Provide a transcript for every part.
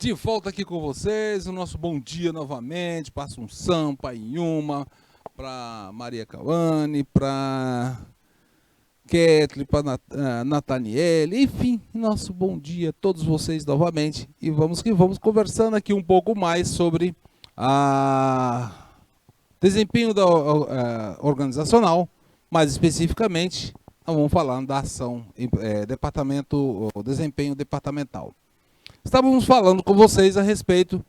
De volta aqui com vocês, o nosso bom dia novamente para Assunção, para Inhuma, para Maria Cauane, para Ketley, para Nathaniele, enfim, nosso bom dia a todos vocês novamente. E vamos que vamos conversando aqui um pouco mais sobre o desempenho organizacional, mais especificamente, nós vamos falar da ação, desempenho departamental. Estávamos falando com vocês a respeito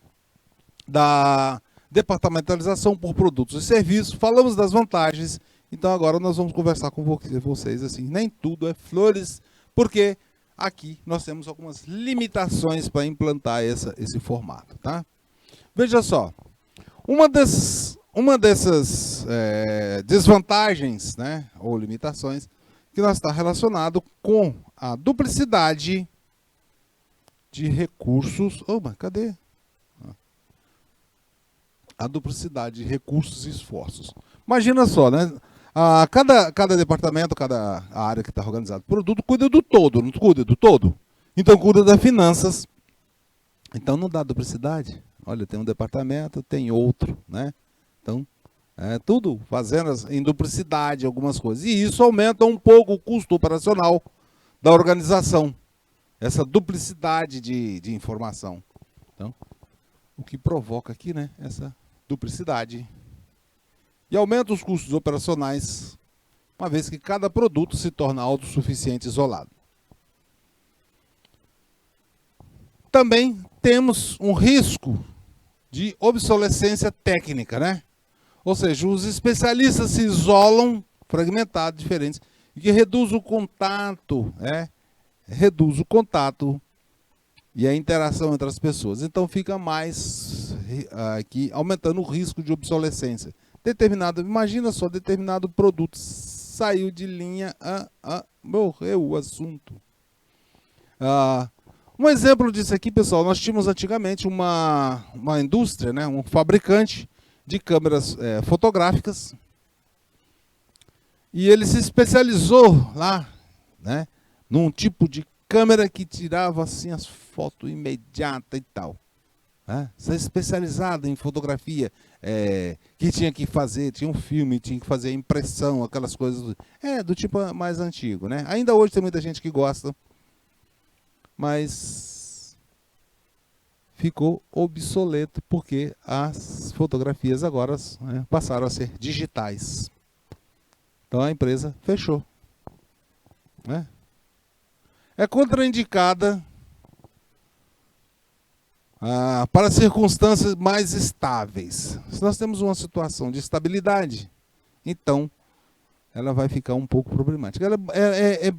da departamentalização por produtos e serviços, falamos das vantagens, então agora nós vamos conversar com vocês assim, nem tudo é flores, porque aqui nós temos algumas limitações para implantar esse formato, tá? Veja só, uma dessas desvantagens, né, ou limitações, que nós está relacionado com a duplicidade de recursos. Cadê? A duplicidade de recursos e esforços. Imagina só, né? Cada departamento, cada área que está organizada por produto, cuida do todo, não cuida do todo? Então cuida das finanças. Então não dá duplicidade. Olha, tem um departamento, tem outro, né? Então, tudo fazendo em duplicidade algumas coisas. E isso aumenta um pouco o custo operacional da organização. Essa duplicidade de informação. Então, o que provoca aqui, né, essa duplicidade. E aumenta os custos operacionais, uma vez que cada produto se torna autossuficiente isolado. Também temos um risco de obsolescência técnica, né? Ou seja, os especialistas se isolam, fragmentados, diferentes, e que reduz o contato, reduz o contato e a interação entre as pessoas. Então fica mais aqui aumentando o risco de obsolescência. Imagina só, determinado produto saiu de linha, morreu o assunto. Um exemplo disso aqui, pessoal, nós tínhamos antigamente uma indústria, né, um fabricante de câmeras fotográficas, e ele se especializou lá, né, num tipo de câmera que tirava assim as fotos imediatas e tal. Você é especializado em fotografia, que tinha que fazer, tinha um filme, tinha que fazer impressão, aquelas coisas do tipo mais antigo, né? Ainda hoje tem muita gente que gosta, mas ficou obsoleto porque as fotografias agora passaram a ser digitais. Então a empresa fechou, né? É contraindicada para circunstâncias mais estáveis. Se nós temos uma situação de estabilidade, então ela vai ficar um pouco problemática. Ela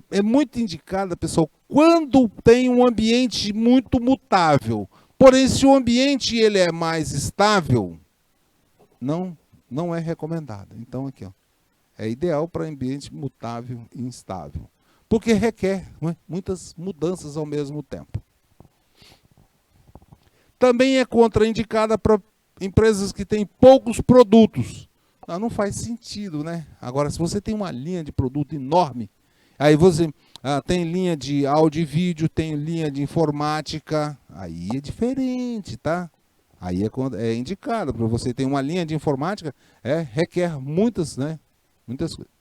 é muito indicada, pessoal, quando tem um ambiente muito mutável. Porém, se o ambiente ele é mais estável, não é recomendado. Então, aqui, é ideal para ambiente mutável e instável, porque requer muitas mudanças ao mesmo tempo. Também é contraindicada para empresas que têm poucos produtos. Não faz sentido, né? Agora, se você tem uma linha de produto enorme, aí você tem linha de áudio e vídeo, tem linha de informática, aí é diferente, tá? Aí é indicado, para você ter uma linha de informática, requer muitas coisas.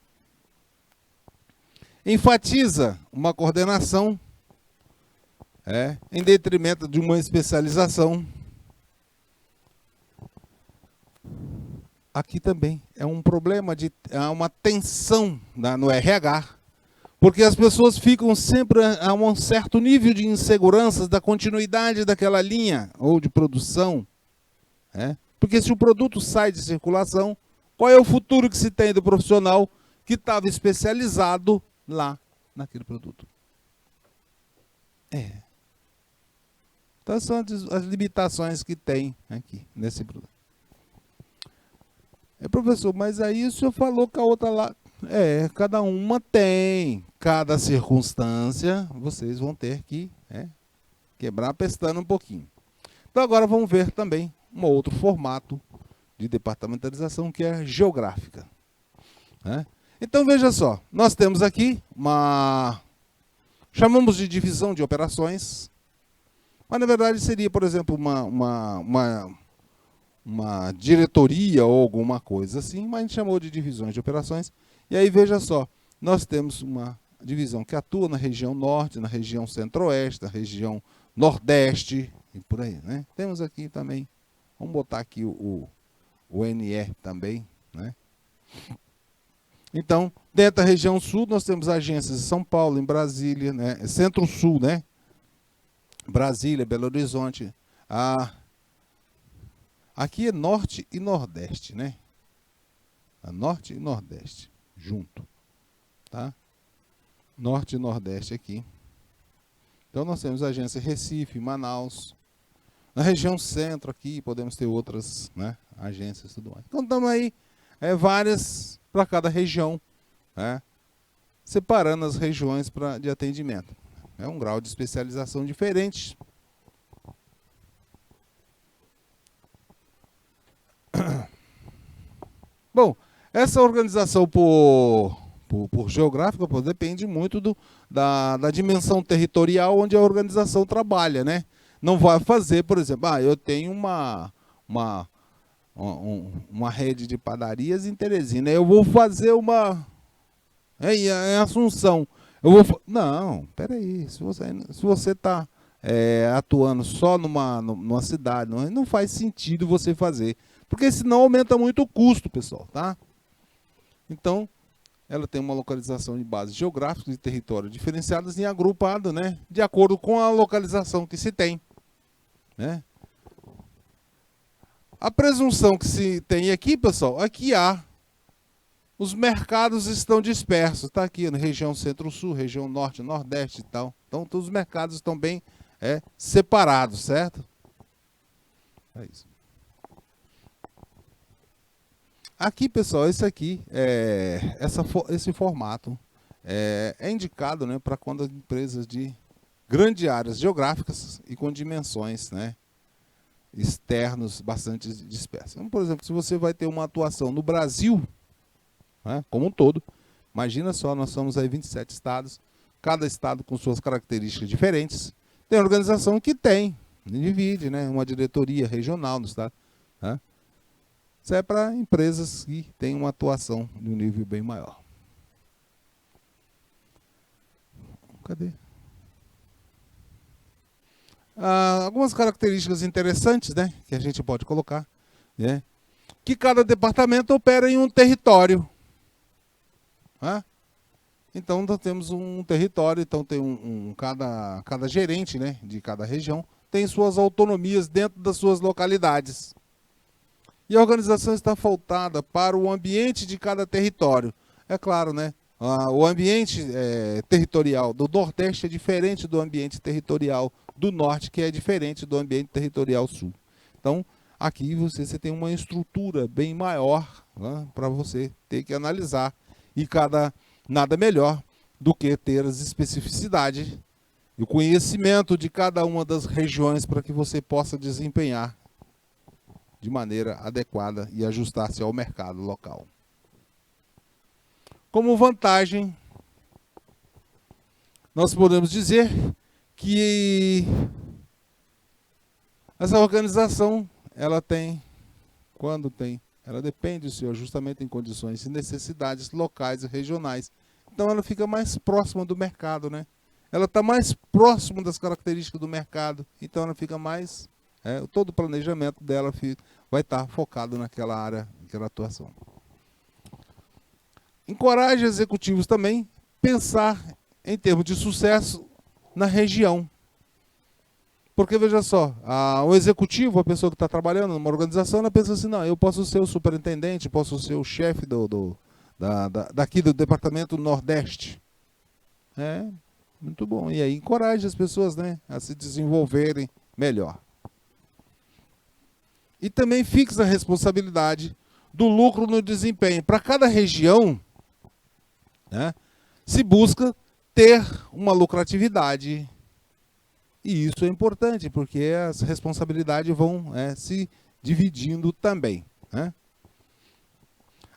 Enfatiza uma coordenação em detrimento de uma especialização. Aqui também é um problema, uma tensão no RH, porque as pessoas ficam sempre a um certo nível de insegurança da continuidade daquela linha ou de produção. Porque se o produto sai de circulação, qual é o futuro que se tem do profissional que estava especializado lá naquele produto? Então são as limitações que tem aqui nesse produto. Professor, mas aí o senhor falou que a outra lá... cada uma tem. Cada circunstância, vocês vão ter que quebrar a pestana um pouquinho. Então agora vamos ver também um outro formato de departamentalização, que é geográfica. Então veja só, nós temos aqui chamamos de divisão de operações, Mas, na verdade, seria, por exemplo, uma diretoria ou alguma coisa assim, mas a gente chamou de divisões de operações. E aí, veja só, nós temos uma divisão que atua na região norte, na região centro-oeste, na região nordeste e por aí, né? Temos aqui também, vamos botar aqui o NE também, né? Então, dentro da região sul, nós temos agências em São Paulo, em Brasília, né? Centro-sul, né? Brasília, Belo Horizonte. Aqui é norte e nordeste, né? Norte e nordeste, junto, tá? Norte e nordeste aqui. Então, nós temos agência em Recife, Manaus. Na região centro aqui, podemos ter outras, né, agências e tudo mais. Então, estamos aí, várias para cada região, né, separando as regiões de atendimento. É um grau de especialização diferente. Bom, essa organização por geográfica depende muito da dimensão territorial onde a organização trabalha, né? Não vai fazer, por exemplo, eu tenho uma rede de padarias em Teresina, eu vou fazer em Assunção. Não, peraí, se você está atuando só numa cidade, não faz sentido você fazer, porque senão aumenta muito o custo, pessoal, tá? Então, ela tem uma localização de base geográfica e território diferenciadas e agrupado, né, de acordo com a localização que se tem, né? A presunção que se tem aqui, pessoal, aqui os mercados estão dispersos, está aqui na região centro-sul, região norte, nordeste e tal. Então, todos os mercados estão bem separados, certo? É isso. Aqui, pessoal, esse formato é indicado, né, para quando as empresas de grandes áreas geográficas e com dimensões, né, externos bastante dispersas. Então, por exemplo, se você vai ter uma atuação no Brasil, né, como um todo, imagina só, nós somos aí 27 estados, cada estado com suas características diferentes. Tem organização que divide, né, uma diretoria regional no estado, né? Isso é para empresas que têm uma atuação de um nível bem maior. Cadê? Algumas características interessantes, né, que a gente pode colocar, né, que cada departamento opera em um território. Né? Então, nós temos um território, então tem cada gerente, né, de cada região tem suas autonomias dentro das suas localidades. E a organização está voltada para o ambiente de cada território. É claro, né? O ambiente territorial do Nordeste é diferente do ambiente territorial do Norte, que é diferente do ambiente territorial Sul. Então, aqui você tem uma estrutura bem maior, né, para você ter que analisar. E nada melhor do que ter as especificidades e o conhecimento de cada uma das regiões para que você possa desempenhar de maneira adequada e ajustar-se ao mercado local. Como vantagem, nós podemos dizer que essa organização, ela depende do seu ajustamento em condições e necessidades locais e regionais. Então ela fica mais próxima do mercado, né? Ela está mais próxima das características do mercado, então ela fica mais... todo o planejamento dela vai estar focado naquela área, naquela atuação. Encoraja executivos também pensar em termos de sucesso na região. Porque, veja só, o executivo, a pessoa que está trabalhando numa organização, ela pensa assim, não, eu posso ser o superintendente, posso ser o chefe daqui do departamento Nordeste. Muito bom. E aí encoraja as pessoas, né, a se desenvolverem melhor. E também fixa a responsabilidade do lucro no desempenho. Para cada região, né, se busca ter uma lucratividade. E isso é importante, porque as responsabilidades vão se dividindo também. Né?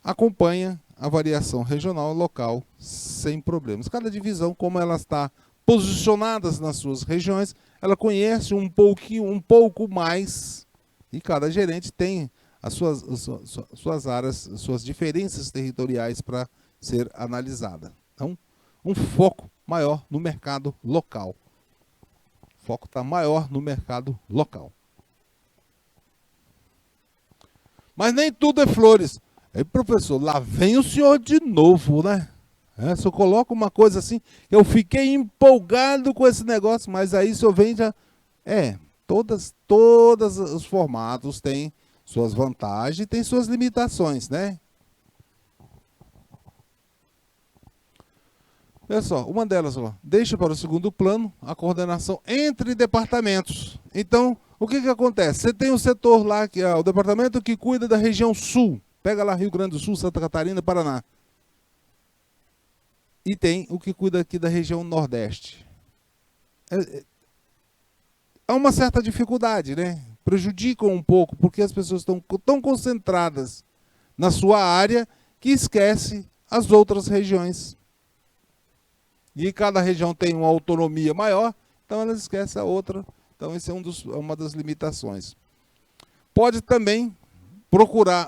Acompanha a variação regional e local sem problemas. Cada divisão, como ela está posicionadas nas suas regiões, ela conhece um pouco mais, e cada gerente tem as suas áreas, suas diferenças territoriais para ser analisada. Então, um foco maior no mercado local. O foco está maior no mercado local. Mas nem tudo é flores. Aí, professor, lá vem o senhor de novo, né? Se eu coloco uma coisa assim, eu fiquei empolgado com esse negócio, mas aí o senhor vem já... todos os formatos têm suas vantagens e têm suas limitações, né? Olha só, uma delas, deixa para o segundo plano a coordenação entre departamentos. Então, o que acontece? Você tem um setor lá, que é o departamento que cuida da região sul. Pega lá Rio Grande do Sul, Santa Catarina, Paraná. E tem o que cuida aqui da região nordeste. Há uma certa dificuldade, né? Prejudicam um pouco, porque as pessoas estão tão concentradas na sua área que esquece as outras regiões. E cada região tem uma autonomia maior, então elas esquecem a outra. Então, esse é uma das limitações. Pode também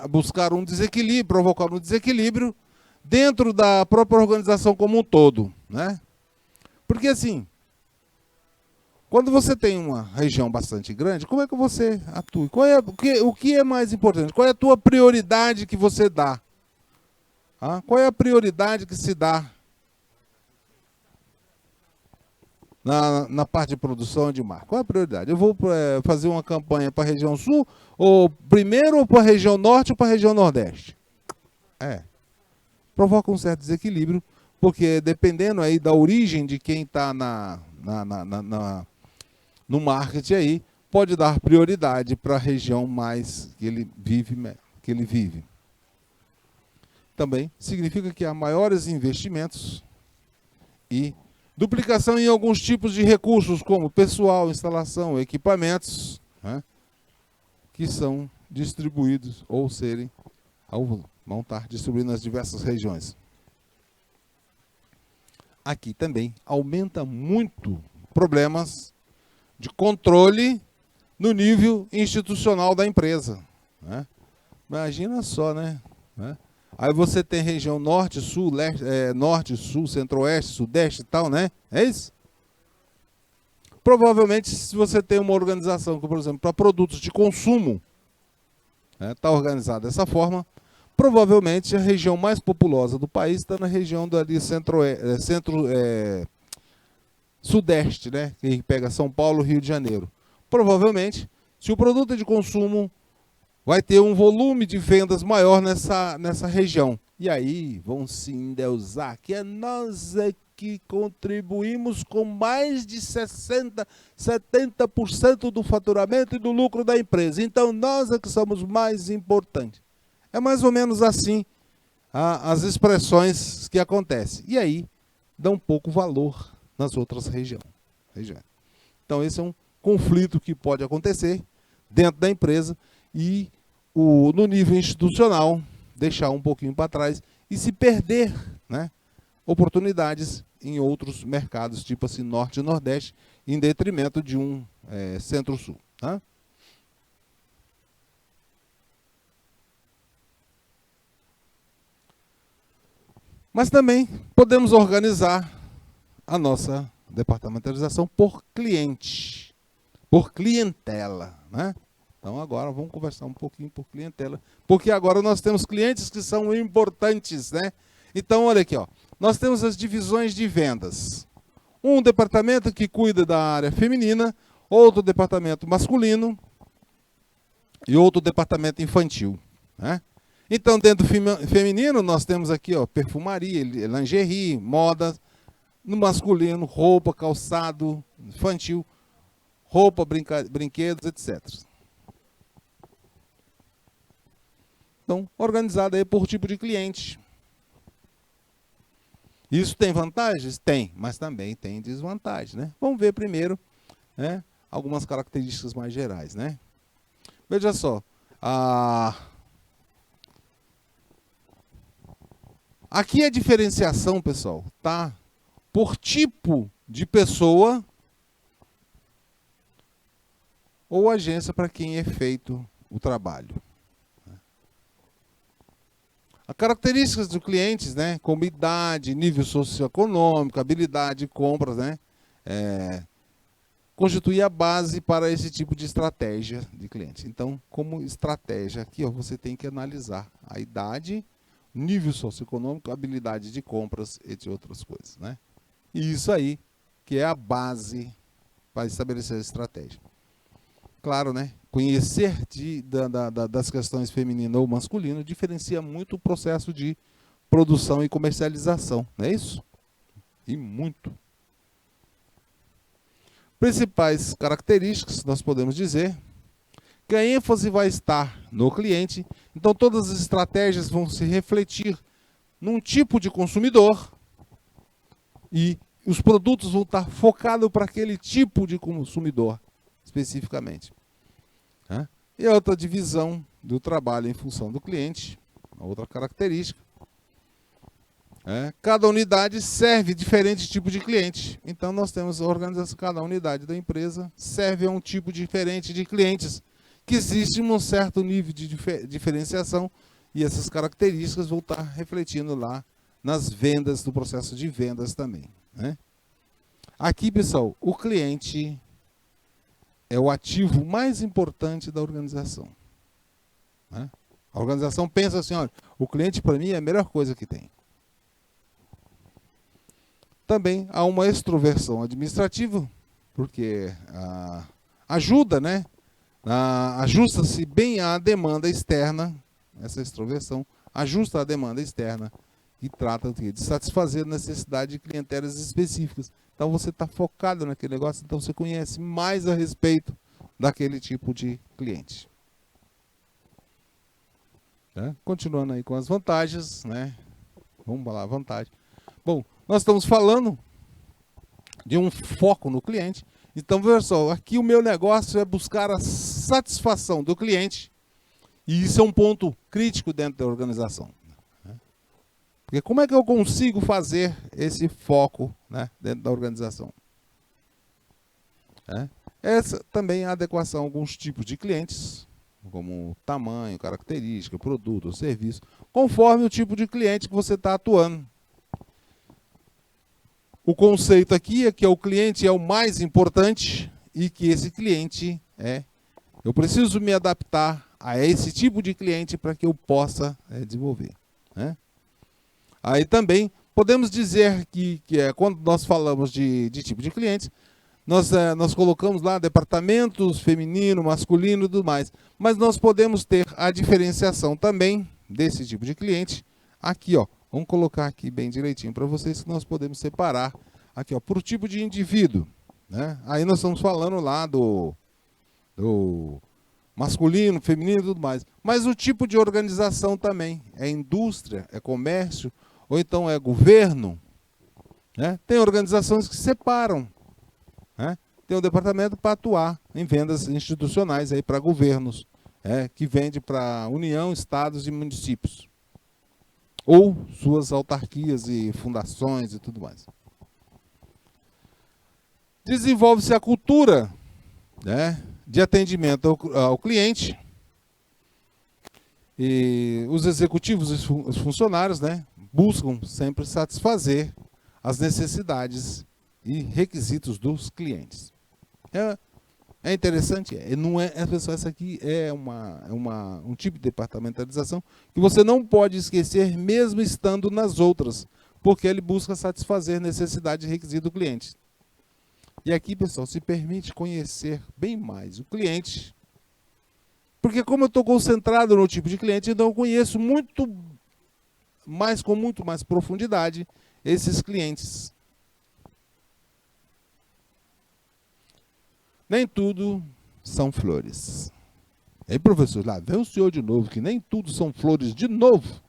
buscar um desequilíbrio, provocar um desequilíbrio dentro da própria organização como um todo, né? Porque assim, quando você tem uma região bastante grande, como é que você atua? O que é mais importante? Qual é a tua prioridade que você dá? Qual é a prioridade que se dá na parte de produção de marca? Qual é a prioridade? Eu vou fazer uma campanha para a região sul, ou primeiro para a região norte ou para a região nordeste? Provoca um certo desequilíbrio, porque dependendo aí da origem de quem está no marketing aí, pode dar prioridade para a região mais que ele vive. Também significa que há maiores investimentos e duplicação em alguns tipos de recursos, como pessoal, instalação, equipamentos, né, que são distribuídos ou vão estar distribuídos nas diversas regiões. Aqui também aumenta muito problemas de controle no nível institucional da empresa, né? Imagina só, né? Aí você tem região norte, sul, leste, norte, sul, centro-oeste, sudeste e tal, né? É isso? Provavelmente, se você tem uma organização que, por exemplo, para produtos de consumo, está organizada dessa forma, provavelmente a região mais populosa do país está na região ali sudeste, né? Que pega São Paulo, Rio de Janeiro. Provavelmente, se o produto é de consumo, vai ter um volume de vendas maior nessa região. E aí vão se endeusar que é nós que contribuímos com mais de 60%, 70% do faturamento e do lucro da empresa. Então nós é que somos mais importantes. É mais ou menos assim as expressões que acontecem. E aí dá um pouco valor nas outras regiões. Então esse é um conflito que pode acontecer dentro da empresa e no nível institucional deixar um pouquinho para trás e se perder, né, oportunidades em outros mercados, tipo assim, norte e nordeste, em detrimento de um centro-sul. Tá? Mas também podemos organizar a nossa departamentalização por cliente, por clientela, né? Então agora vamos conversar um pouquinho por clientela, porque agora nós temos clientes que são importantes, né? Então olha aqui, nós temos as divisões de vendas. Um departamento que cuida da área feminina, outro departamento masculino e outro departamento infantil, né? Então dentro do feminino nós temos aqui, perfumaria, lingerie, moda. No masculino, roupa, calçado, infantil, roupa, brinquedos, etc. Então, organizado aí por tipo de cliente. Isso tem vantagens? Tem, mas também tem desvantagens, né? Vamos ver primeiro, né, algumas características mais gerais, né? Veja só, aqui a diferenciação, pessoal, tá por tipo de pessoa ou agência para quem é feito o trabalho. As características dos clientes, né, como idade, nível socioeconômico, habilidade de compras, né, constitui a base para esse tipo de estratégia de cliente. Então, como estratégia aqui, ó, você tem que analisar a idade, nível socioeconômico, habilidade de compras, entre outras coisas, né? E isso aí que é a base para estabelecer a estratégia. Claro, né? Conhecer das questões feminino ou masculino diferencia muito o processo de produção e comercialização, não é isso? E muito. Principais características, nós podemos dizer que a ênfase vai estar no cliente, então todas as estratégias vão se refletir num tipo de consumidor e os produtos vão estar focados para aquele tipo de consumidor, especificamente. Né? E a outra divisão do trabalho em função do cliente, a outra característica. Cada unidade serve diferente tipo de cliente. Então nós temos a organização, cada unidade da empresa serve a um tipo diferente de clientes, que existe um certo nível de diferenciação e essas características vão estar refletindo lá nas vendas, do processo de vendas também. Né? Aqui, pessoal, o cliente é o ativo mais importante da organização. Né? A organização pensa assim, olha, o cliente para mim é a melhor coisa que tem. Também há uma extroversão administrativa, porque ajuda, né? Ajusta-se bem à demanda externa, essa extroversão ajusta a demanda externa e trata de satisfazer necessidades de clientelas específicas. Então você está focado naquele negócio, então você conhece mais a respeito daquele tipo de cliente. Continuando aí com as vantagens, né? Vamos falar vantagem. Bom, nós estamos falando de um foco no cliente. Então, pessoal, aqui o meu negócio é buscar a satisfação do cliente. E isso é um ponto crítico dentro da organização. Porque como é que eu consigo fazer esse foco, né, dentro da organização? Essa também é a adequação a alguns tipos de clientes, como tamanho, característica, produto ou serviço, conforme o tipo de cliente que você está atuando. O conceito aqui é que o cliente é o mais importante e que esse cliente eu preciso me adaptar a esse tipo de cliente para que eu possa desenvolver. Né? Aí também podemos dizer que quando nós falamos de tipo de clientes, nós colocamos lá departamentos feminino, masculino e tudo mais, mas nós podemos ter a diferenciação também desse tipo de cliente aqui, ó. Vamos colocar aqui bem direitinho para vocês que nós podemos separar aqui, ó, por tipo de indivíduo. Né? Aí nós estamos falando lá do masculino, feminino e tudo mais. Mas o tipo de organização também. É indústria, é comércio, ou então é governo. Né? Tem organizações que separam. Né? Tem um departamento para atuar em vendas institucionais para governos, que vende para União, estados e municípios. Ou suas autarquias e fundações e tudo mais. Desenvolve-se a cultura, né, de atendimento ao cliente. E os executivos e os funcionários, né, buscam sempre satisfazer as necessidades e requisitos dos clientes. É interessante, não é, pessoal, essa aqui é um tipo de departamentalização que você não pode esquecer mesmo estando nas outras, porque ele busca satisfazer necessidade e requisito do cliente. E aqui, pessoal, se permite conhecer bem mais o cliente, porque como eu estou concentrado no tipo de cliente, então eu conheço com muito mais profundidade esses clientes. Nem tudo são flores. Aí, professor, lá vem o senhor de novo, que nem tudo são flores de novo.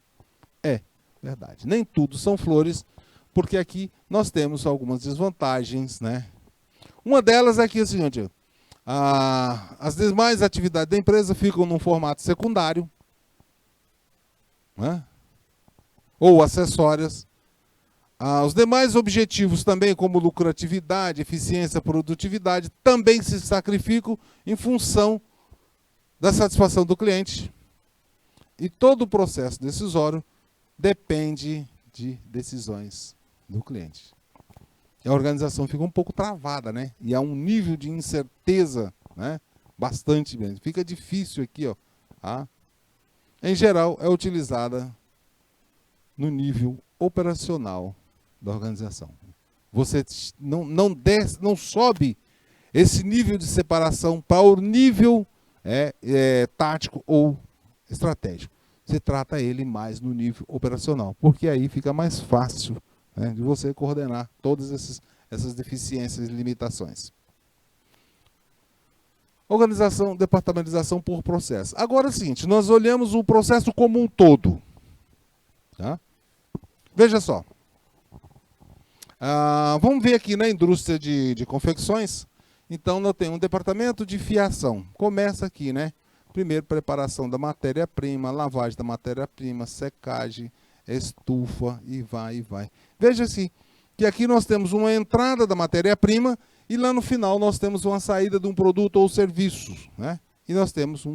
É verdade, nem tudo são flores, porque aqui nós temos algumas desvantagens, né? Uma delas é que é o seguinte, as demais atividades da empresa ficam num formato secundário, né? Ou acessórias. Os demais objetivos também, como lucratividade, eficiência, produtividade, também se sacrificam em função da satisfação do cliente. E todo o processo decisório depende de decisões do cliente. E a organização fica um pouco travada, né? E há um nível de incerteza, né? Bastante grande. Fica difícil aqui, ó. Em geral, é utilizada no nível operacional da organização. Você não sobe esse nível de separação para o nível tático ou estratégico. Você trata ele mais no nível operacional, porque aí fica mais fácil, né, de você coordenar todas essas deficiências e limitações. Organização, departamentalização por processo. Agora é o seguinte, nós olhamos o processo como um todo. Tá? Veja só. Vamos ver aqui na indústria de confecções. Então, nós temos um departamento de fiação. Começa aqui, né? Primeiro, preparação da matéria-prima, lavagem da matéria-prima, secagem, estufa e vai. Veja assim, que aqui nós temos uma entrada da matéria-prima e lá no final nós temos uma saída de um produto ou serviço, né? E nós temos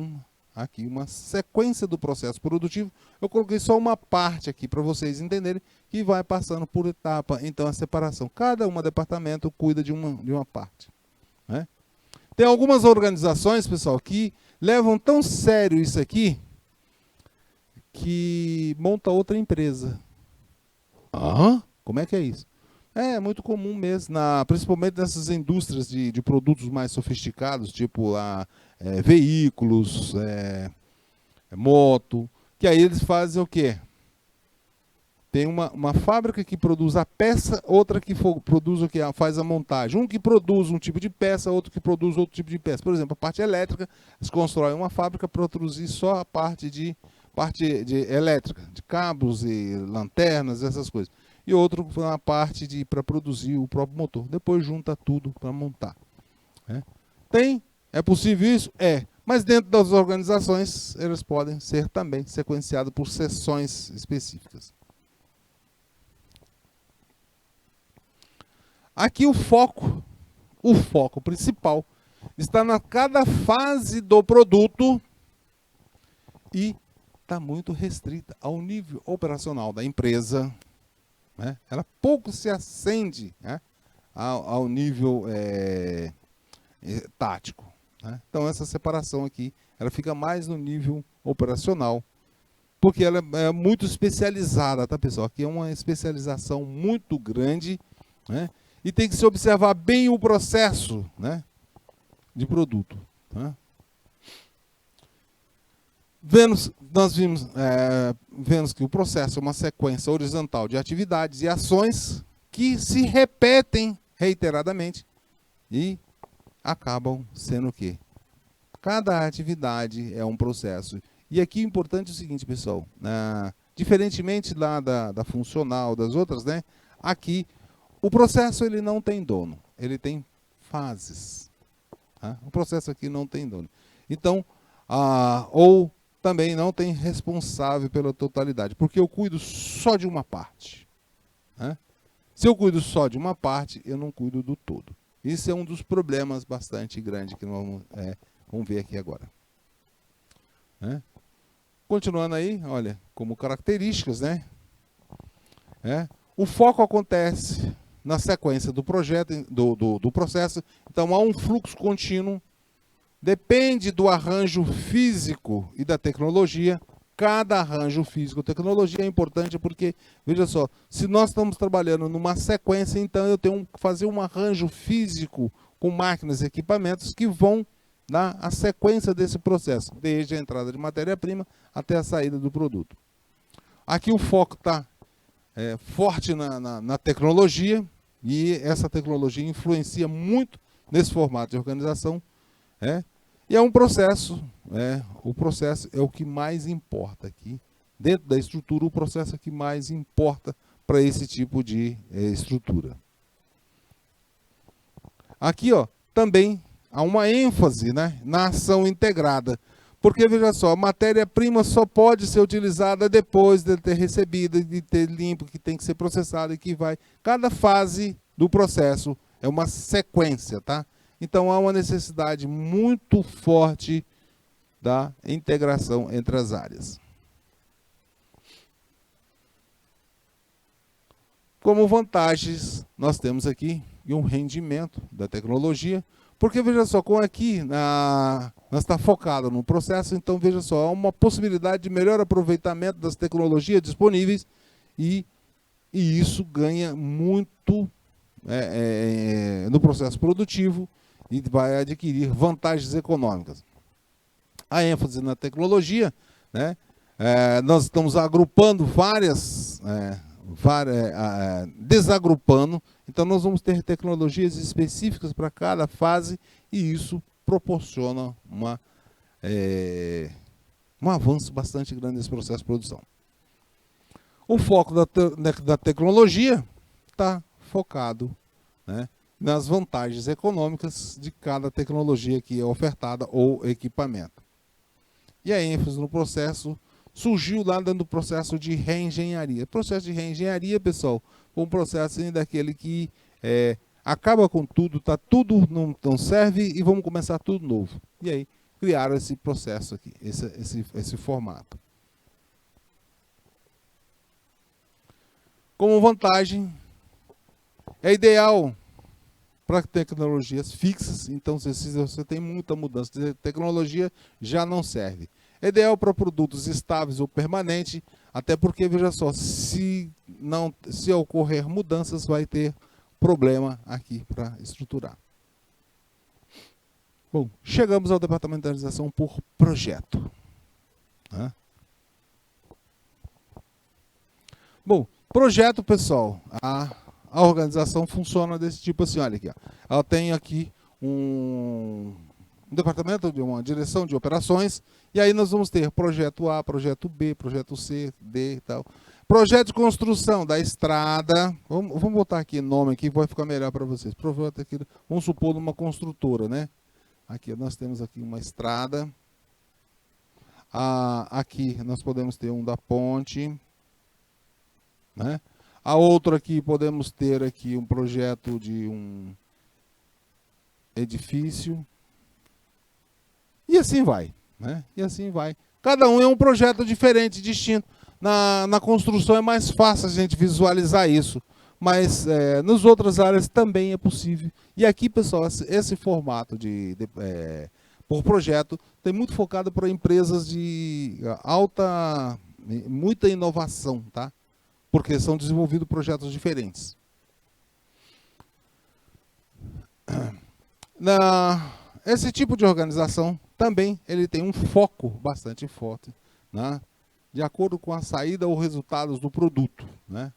aqui uma sequência do processo produtivo. Eu coloquei só uma parte aqui para vocês entenderem que vai passando por etapa. Então, a separação. Cada departamento cuida de uma parte, né? Tem algumas organizações, pessoal, que levam tão sério isso aqui que monta outra empresa. Como é que é isso? É muito comum mesmo, principalmente nessas indústrias de produtos mais sofisticados, tipo veículos, moto, que aí eles fazem o quê? Tem uma fábrica que produz a peça, outra que produz o que faz a montagem. Um que produz um tipo de peça, outro que produz outro tipo de peça. Por exemplo, a parte elétrica, eles constroem uma fábrica para produzir só a parte de elétrica, de cabos e lanternas, essas coisas. E outro uma parte para produzir o próprio motor. Depois junta tudo para montar. É possível isso? Mas dentro das organizações, eles podem ser também sequenciados por seções específicas. Aqui o foco principal está na cada fase do produto e está muito restrita ao nível operacional da empresa, né? Ela pouco se acende, né, ao nível tático, né? Então essa separação aqui, ela fica mais no nível operacional, porque ela é muito especializada, tá, pessoal? Aqui é uma especialização muito grande, né? E tem que se observar bem o processo, né, de produto. Né? Nós vemos que o processo é uma sequência horizontal de atividades e ações que se repetem reiteradamente e acabam sendo o quê? Cada atividade é um processo. E aqui o importante é o seguinte, pessoal, diferentemente lá da funcional, das outras, né, aqui o processo ele não tem dono, ele tem fases. Tá? O processo aqui não tem dono. Então, ou também não tem responsável pela totalidade, porque eu cuido só de uma parte. Né? Se eu cuido só de uma parte, eu não cuido do todo. Isso é um dos problemas bastante grandes que nós vamos ver aqui agora. Né? Continuando aí, olha, como características, né? O foco acontece na sequência do projeto, do processo. Então, há um fluxo contínuo. Depende do arranjo físico e da tecnologia. Cada arranjo físico e tecnologia é importante porque, veja só, se nós estamos trabalhando numa sequência, então eu tenho que fazer um arranjo físico com máquinas e equipamentos que vão dar a sequência desse processo, desde a entrada de matéria-prima até a saída do produto. Aqui o foco está forte na tecnologia, e essa tecnologia influencia muito nesse formato de organização. E é um processo, o processo é o que mais importa aqui. Dentro da estrutura, o processo é o que mais importa para esse tipo de estrutura. Aqui, ó, também há uma ênfase, né, na ação integrada. Porque, veja só, a matéria-prima só pode ser utilizada depois de ter recebido, de ter limpo, que tem que ser processado e que vai. Cada fase do processo é uma sequência, tá? Então há uma necessidade muito forte da integração entre as áreas. Como vantagens, nós temos aqui um rendimento da tecnologia, porque veja só, como aqui nós está focado no processo, então veja só, há uma possibilidade de melhor aproveitamento das tecnologias disponíveis e isso ganha muito no processo produtivo e vai adquirir vantagens econômicas. A ênfase na tecnologia, né? Nós estamos agrupando desagrupando, então nós vamos ter tecnologias específicas para cada fase e isso proporciona um avanço bastante grande nesse processo de produção. O foco da tecnologia está focado, né, nas vantagens econômicas de cada tecnologia que é ofertada ou equipamento. E a ênfase no processo surgiu lá dentro do processo de reengenharia. O processo de reengenharia, pessoal, foi um processo daquele que acaba com tudo, tá, tudo não serve e vamos começar tudo novo. E aí criaram esse processo aqui, esse formato. Como vantagem, é ideal para tecnologias fixas, então se você tem muita mudança de tecnologia, já não serve. É ideal para produtos estáveis ou permanentes, até porque, veja só, se ocorrer mudanças, vai ter problema aqui para estruturar. Bom, chegamos ao departamentalização por projeto. Bom, projeto, pessoal, a organização funciona desse tipo assim, olha aqui. Ó. Ela tem aqui um departamento, de uma direção de operações, e aí nós vamos ter projeto A, projeto B, projeto C, D e tal. Projeto de construção da estrada, vamos botar aqui nome aqui, vai ficar melhor para vocês. Projeto aqui, vamos supor uma construtora, né? Aqui nós temos aqui uma estrada. Aqui nós podemos ter um da ponte, né? A outra aqui podemos ter aqui um projeto de um edifício. E assim vai, né? E assim vai. Cada um é um projeto diferente, distinto. Na construção é mais fácil a gente visualizar isso, mas nas outras áreas também é possível. E aqui, pessoal, esse formato por projeto tem muito focado para empresas de muita inovação, tá? Porque são desenvolvidos projetos diferentes. Esse tipo de organização também ele tem um foco bastante forte, né, de acordo com a saída ou resultados do produto, né?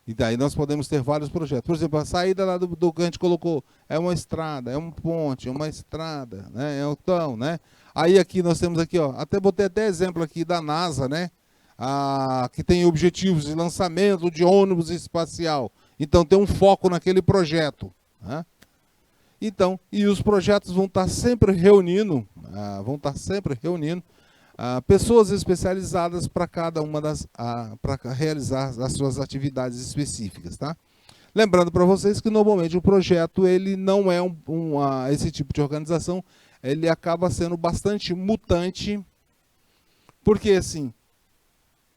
E daí nós podemos ter vários projetos. Por exemplo, a saída lá do que a gente colocou é uma estrada, é uma ponte, é uma estrada, né? Né? Aí aqui nós temos aqui, ó, botei até exemplo aqui da NASA, né? Que tem objetivos de lançamento de ônibus espacial. Então tem um foco naquele projeto, né? Então, e os projetos vão estar sempre reunindo, pessoas especializadas para cada uma para realizar as suas atividades específicas, tá? Lembrando para vocês que normalmente o projeto ele não é esse tipo de organização, ele acaba sendo bastante mutante, porque assim,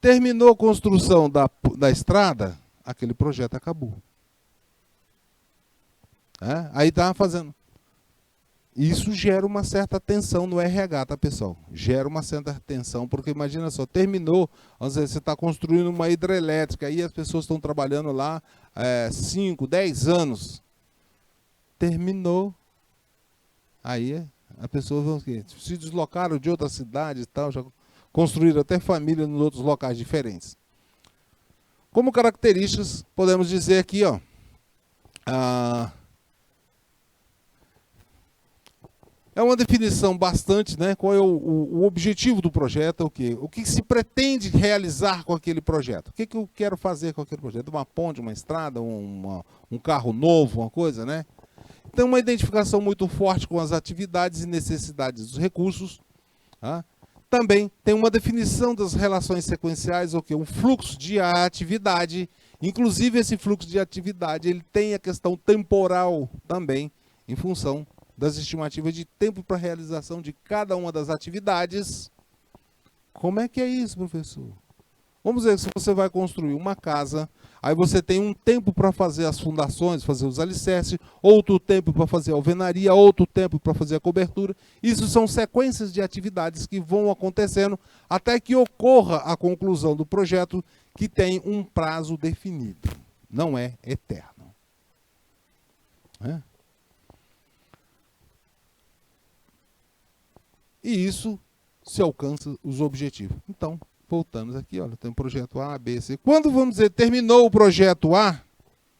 terminou a construção da estrada, aquele projeto acabou. Aí tá fazendo. Isso gera uma certa tensão no RH, tá, pessoal? Gera uma certa tensão, porque imagina só, terminou, às vezes você está construindo uma hidrelétrica, aí as pessoas estão trabalhando lá 5, 10 anos. Terminou. Aí a pessoa se deslocaram de outras cidades e tal, já construíram até família nos outros locais diferentes. Como características, podemos dizer aqui, ó, é uma definição bastante, né? Qual é o objetivo do projeto, o que se pretende realizar com aquele projeto. O que eu quero fazer com aquele projeto? Uma ponte, uma estrada, um carro novo, uma coisa, né? Então, uma identificação muito forte com as atividades e necessidades dos recursos. Tá? também tem uma definição das relações sequenciais, o que? Um fluxo de atividade. Inclusive, esse fluxo de atividade ele tem a questão temporal também, em função das estimativas de tempo para a realização de cada uma das atividades. Como é que é isso, professor? Vamos dizer que se você vai construir uma casa, aí você tem um tempo para fazer as fundações, fazer os alicerces, outro tempo para fazer a alvenaria, outro tempo para fazer a cobertura. Isso são sequências de atividades que vão acontecendo até que ocorra a conclusão do projeto, que tem um prazo definido. Não é eterno. E isso se alcança os objetivos. Então, voltamos aqui, olha, tem um projeto A, B, C. Quando, vamos dizer, terminou o projeto A,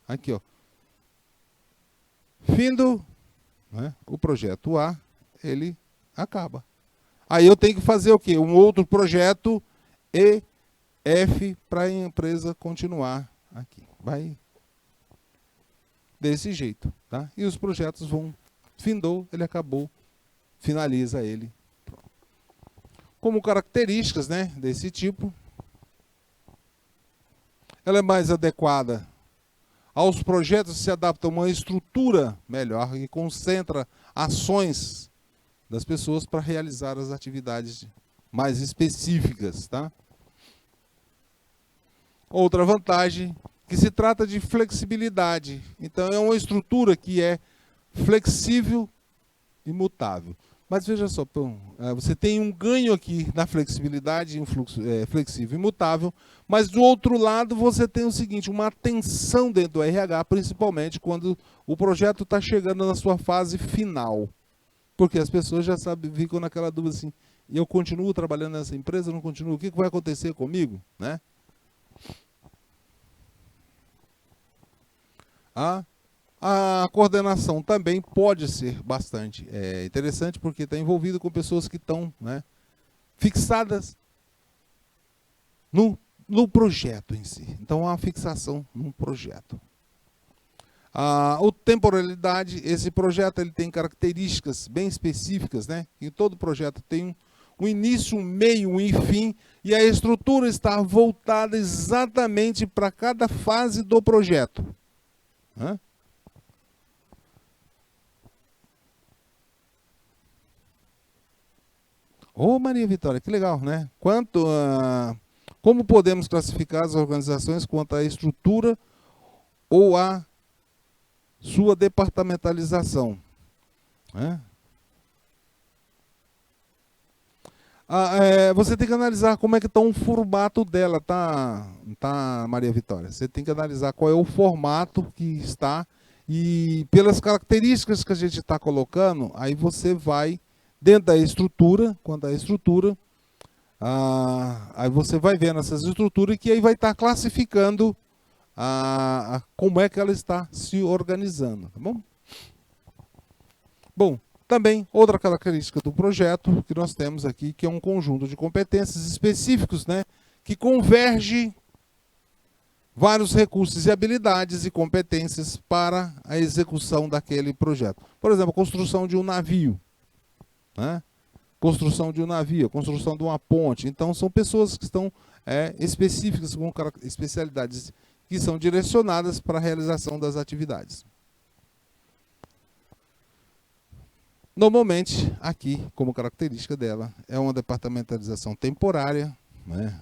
aqui, ó, findo, o projeto A, ele acaba. Aí eu tenho que fazer o quê? Um outro projeto E, F, para a empresa continuar aqui. Vai desse jeito, tá? E os projetos vão, findou, ele acabou, finaliza ele. Como características, né, desse tipo, ela é mais adequada aos projetos, se adapta a uma estrutura melhor e concentra ações das pessoas para realizar as atividades mais específicas, tá? Outra vantagem, que se trata de flexibilidade. Então, é uma estrutura que é flexível e mutável. Mas veja só, você tem um ganho aqui na flexibilidade, um fluxo flexível e imutável, mas do outro lado você tem o seguinte, uma atenção dentro do RH, principalmente quando o projeto está chegando na sua fase final. Porque as pessoas já sabem, ficam naquela dúvida assim, eu continuo trabalhando nessa empresa, não continuo, o que vai acontecer comigo? Né? A coordenação também pode ser bastante interessante, porque está envolvido com pessoas que estão, né, fixadas no projeto em si. Então, há uma fixação no projeto. A temporalidade, esse projeto ele tem características bem específicas, né? E todo projeto tem um início, um meio, um fim, e a estrutura está voltada exatamente para cada fase do projeto. Ô, Maria Vitória, que legal, né? Como podemos classificar as organizações quanto à estrutura ou à sua departamentalização? Você tem que analisar como é que está o formato dela, tá, Maria Vitória? Você tem que analisar qual é o formato que está e pelas características que a gente está colocando, aí você vai dentro da estrutura, quanto à estrutura, aí você vai vendo essas estruturas que aí vai estar classificando como é que ela está se organizando, tá bom? Bom, também outra característica do projeto que nós temos aqui, que é um conjunto de competências específicos, né, que converge vários recursos e habilidades e competências para a execução daquele projeto. Por exemplo, a construção de um navio, né? Construção de um navio, construção de uma ponte. Então, são pessoas que estão específicas, com especialidades que são direcionadas para a realização das atividades. Normalmente, aqui, como característica dela, é uma departamentalização temporária, né?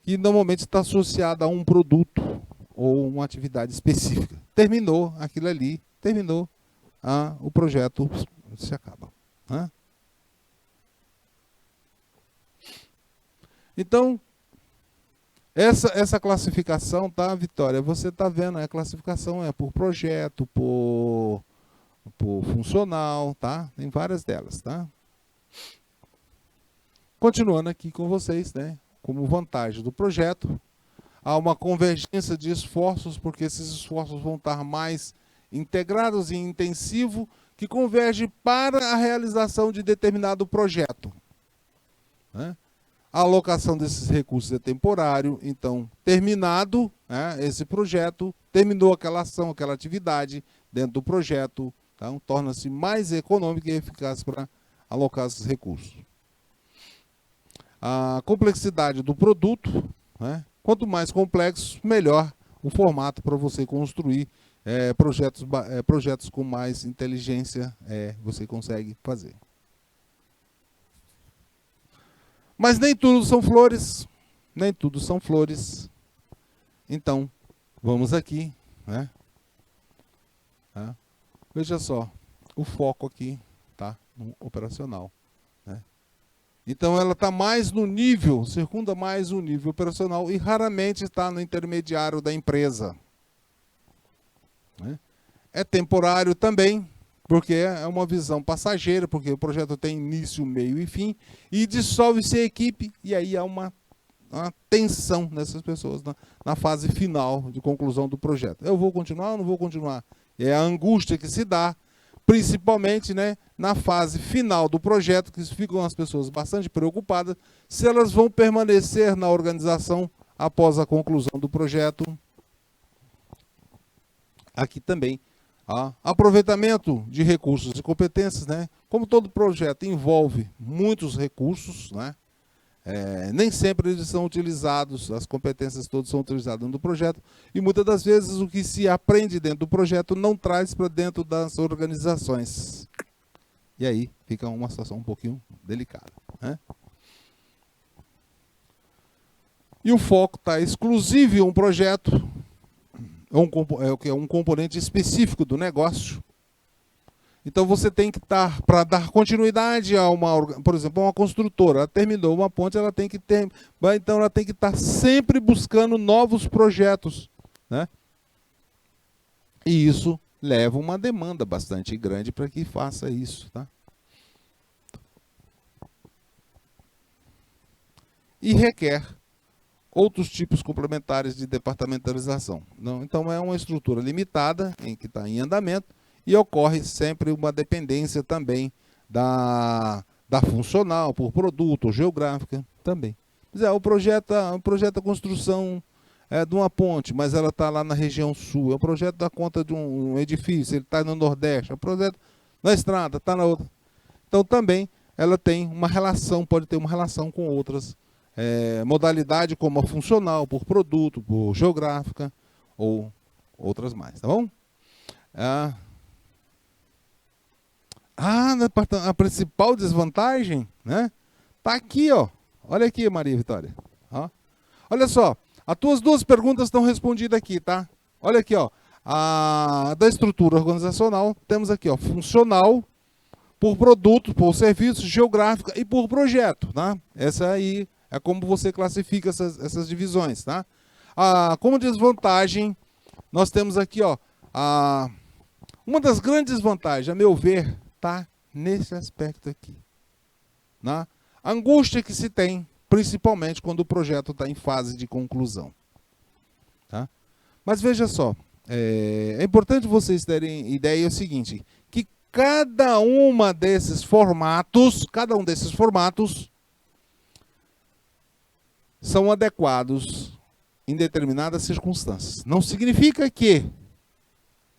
Que normalmente está associada a um produto ou uma atividade específica. Terminou aquilo ali, terminou, o projeto se acaba. Né? Então, essa classificação, tá, Vitória? Você está vendo, a classificação é por projeto, por funcional, tá? Tem várias delas, tá? Continuando aqui com vocês, né? Como vantagem do projeto, há uma convergência de esforços, porque esses esforços vão estar mais integrados e intensivo, que converge para a realização de determinado projeto. Né? A alocação desses recursos é temporário, então, terminado, né, esse projeto, terminou aquela ação, aquela atividade dentro do projeto, então torna-se mais econômico e eficaz para alocar esses recursos. a complexidade do produto, né? Quanto mais complexo, melhor o formato para você construir projetos com mais inteligência, você consegue fazer. Mas nem tudo são flores, nem tudo são flores. Então, vamos aqui, né? Veja só, o foco aqui está no operacional, né? Então ela está mais no nível, circunda mais o nível operacional e raramente está no intermediário da empresa, né? É temporário também, porque é uma visão passageira, porque o projeto tem início, meio e fim, e dissolve-se a equipe, e aí há uma tensão nessas pessoas na fase final de conclusão do projeto. Eu vou continuar ou não vou continuar? É a angústia que se dá, principalmente, né, na fase final do projeto, que ficam as pessoas bastante preocupadas se elas vão permanecer na organização após a conclusão do projeto. Aqui também, aproveitamento de recursos e competências, né? Como todo projeto envolve muitos recursos, né? Nem sempre eles são utilizados, as competências todas são utilizadas dentro do projeto, e muitas das vezes o que se aprende dentro do projeto não traz para dentro das organizações. E aí fica uma situação um pouquinho delicada, né? E o foco está exclusivo em um projeto, é um componente específico do negócio. Então você tem que estar, para dar continuidade a por exemplo, uma construtora, ela terminou uma ponte, ela tem que então ela tem que estar sempre buscando novos projetos, né? E isso leva uma demanda bastante grande para que faça isso, tá? E requer outros tipos complementares de departamentalização. Então é uma estrutura limitada, que está em andamento, e ocorre sempre uma dependência também da funcional, por produto, ou geográfica também. O projeto a construção de uma ponte, mas ela está lá na região sul. É o projeto da conta de um edifício, ele está no Nordeste. É o projeto na estrada, está na outra. Então também ela tem uma relação, pode ter uma relação com outras modalidades, como a funcional, por produto, por geográfica, ou outras mais, tá bom? A principal desvantagem, né? Tá aqui, ó. Olha aqui, Maria Vitória. Olha só, as tuas duas perguntas estão respondidas aqui, tá? Olha aqui, ó. Da estrutura organizacional, temos aqui, ó, funcional, por produto, por serviço, geográfica e por projeto, tá? Essa aí é como você classifica essas divisões, tá? Como desvantagem, nós temos aqui, ó, uma das grandes vantagens, a meu ver, está nesse aspecto aqui. A angústia que se tem, principalmente quando o projeto está em fase de conclusão. Tá? Mas veja só, é importante vocês terem ideia é o seguinte, que cada um desses formatos são adequados em determinadas circunstâncias. Não significa que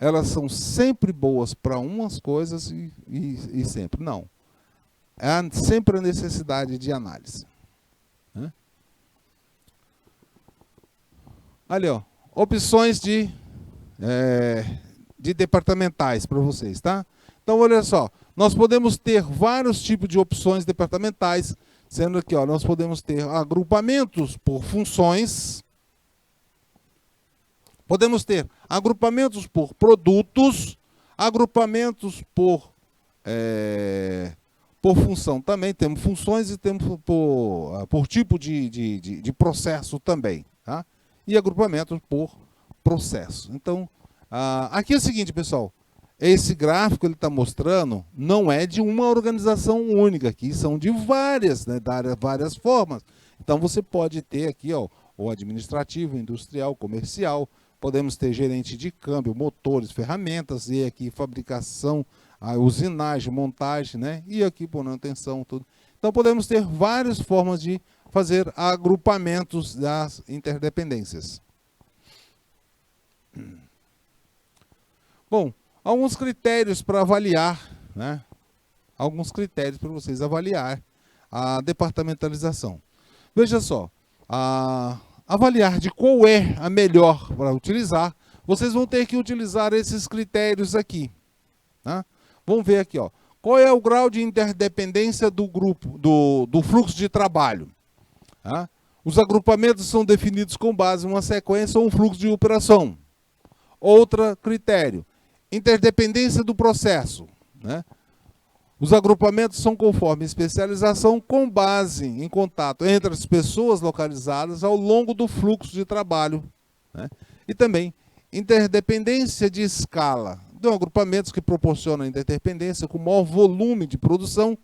elas são sempre boas para umas coisas e sempre. Não. Há sempre a necessidade de análise. Né? Ali, ó, opções de departamentais para vocês, tá? Então, olha só, nós podemos ter vários tipos de opções departamentais, sendo que, ó, nós podemos ter agrupamentos por funções. Podemos ter agrupamentos por produtos, agrupamentos por função também. Temos funções e temos por tipo de processo também. Tá? E agrupamentos por processo. Então, aqui é o seguinte, pessoal. Esse gráfico ele está mostrando não é de uma organização única. Aqui são de várias, né, várias formas. Então, você pode ter aqui, ó, o administrativo, industrial, comercial. Podemos ter gerente de câmbio, motores, ferramentas, e aqui fabricação, usinagem, montagem, né? E aqui por manutenção, tudo. Então podemos ter várias formas de fazer agrupamentos das interdependências. Bom, alguns critérios para avaliar, né? Alguns critérios para vocês avaliar a departamentalização. Veja só, avaliar de qual é a melhor para utilizar, vocês vão ter que utilizar esses critérios aqui. Tá? Vamos ver aqui, ó. Qual é o grau de interdependência do grupo, do fluxo de trabalho? Tá? Os agrupamentos são definidos com base em uma sequência ou um fluxo de operação. Outro critério, interdependência do processo. Né? Os agrupamentos são conforme especialização com base em contato entre as pessoas localizadas ao longo do fluxo de trabalho. Né? E também interdependência de escala. São agrupamentos que proporcionam interdependência com maior volume de produção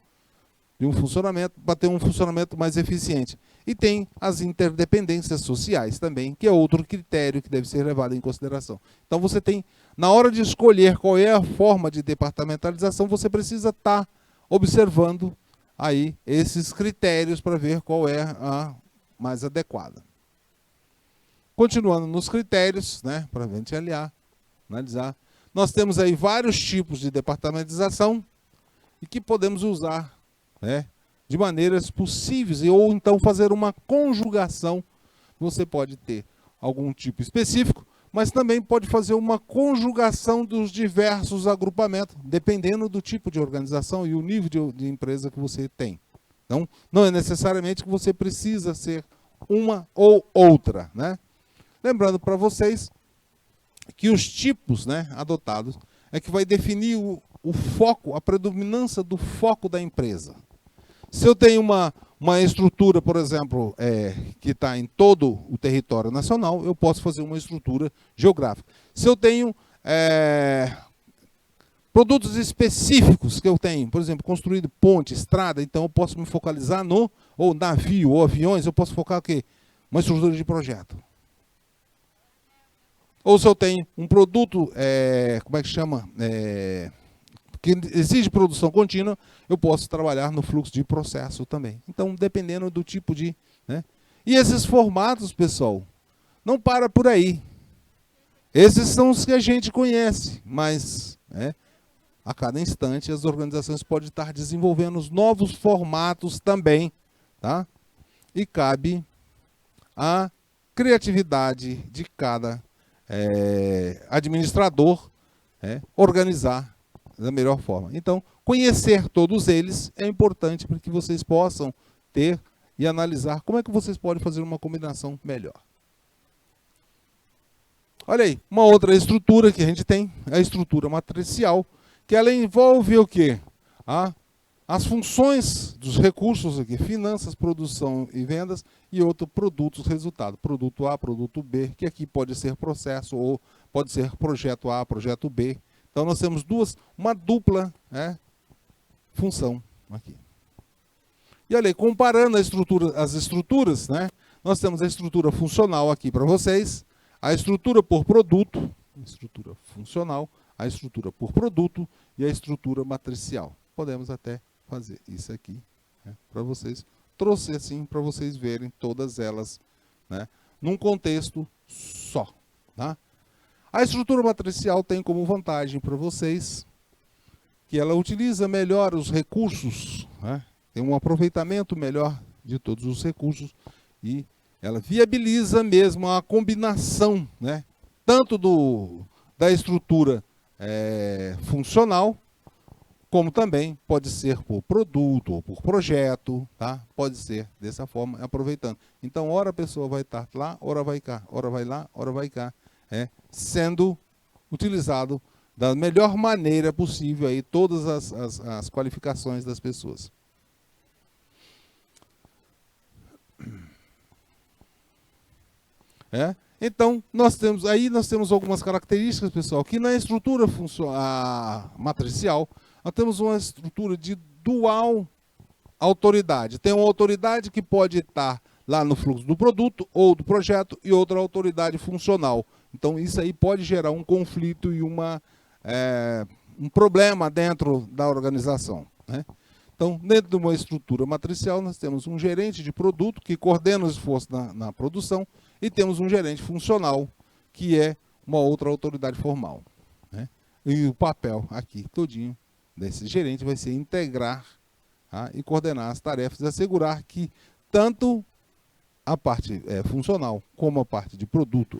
de um funcionamento, para ter um funcionamento mais eficiente. E tem as interdependências sociais também, que é outro critério que deve ser levado em consideração. Então você tem, na hora de escolher qual é a forma de departamentalização, você precisa estar observando aí esses critérios para ver qual é a mais adequada. Continuando nos critérios, né, para a gente analisar, nós temos aí vários tipos de departamentalização e que podemos usar, né, de maneiras possíveis, ou então fazer uma conjugação. Você pode ter algum tipo específico, mas também pode fazer uma conjugação dos diversos agrupamentos, dependendo do tipo de organização e o nível de empresa que você tem. Então, não é necessariamente que você precisa ser uma ou outra, né? Lembrando para vocês que os tipos, né, adotados é que vai definir o foco, a predominância do foco da empresa. Se eu tenho uma estrutura, por exemplo, que está em todo o território nacional, eu posso fazer uma estrutura geográfica. Se eu tenho produtos específicos que eu tenho, por exemplo, construído ponte, estrada, então eu posso me focalizar no ou navio ou aviões, eu posso focar o quê? Uma estrutura de projeto. Ou se eu tenho um produto, como é que chama? Que exige produção contínua, eu posso trabalhar no fluxo de processo também. Então, dependendo do tipo de... Né? E esses formatos, pessoal, não para por aí. Esses são os que a gente conhece, mas a cada instante as organizações podem estar desenvolvendo os novos formatos também. Tá? E cabe a criatividade de cada administrador organizar da melhor forma. Então, conhecer todos eles é importante para que vocês possam ter e analisar como é que vocês podem fazer uma combinação melhor. Olha aí, uma outra estrutura que a gente tem, a estrutura matricial, que ela envolve o quê? As funções dos recursos aqui, finanças, produção e vendas, e outro, produtos, resultado. Produto A, produto B, que aqui pode ser processo ou pode ser projeto A, projeto B. Então nós temos uma dupla função aqui. E olha aí, comparando as estruturas, né, nós temos a estrutura funcional aqui para vocês, a estrutura por produto, a estrutura funcional, a estrutura por produto e a estrutura matricial. Podemos até fazer isso aqui para vocês. Trouxe assim para vocês verem todas elas, né, num contexto só. Tá? A estrutura matricial tem como vantagem para vocês que ela utiliza melhor os recursos, né? Tem um aproveitamento melhor de todos os recursos e ela viabiliza mesmo a combinação, né? Tanto da estrutura funcional, como também pode ser por produto ou por projeto, tá? Pode ser dessa forma, aproveitando. Então, ora a pessoa vai estar lá, ora vai cá, ora vai lá, ora vai cá, sendo utilizado da melhor maneira possível aí todas as qualificações das pessoas. Então, nós temos algumas características, pessoal, que na estrutura matricial, nós temos uma estrutura de dual autoridade. Tem uma autoridade que pode estar lá no fluxo do produto ou do projeto e outra autoridade funcional. Então, isso aí pode gerar um conflito e um problema dentro da organização. Né? Então, dentro de uma estrutura matricial, nós temos um gerente de produto que coordena os esforços na produção e temos um gerente funcional, que é uma outra autoridade formal. Né? E o papel aqui, todinho, desse gerente vai ser integrar e coordenar as tarefas e assegurar que tanto a parte funcional, como a parte de produto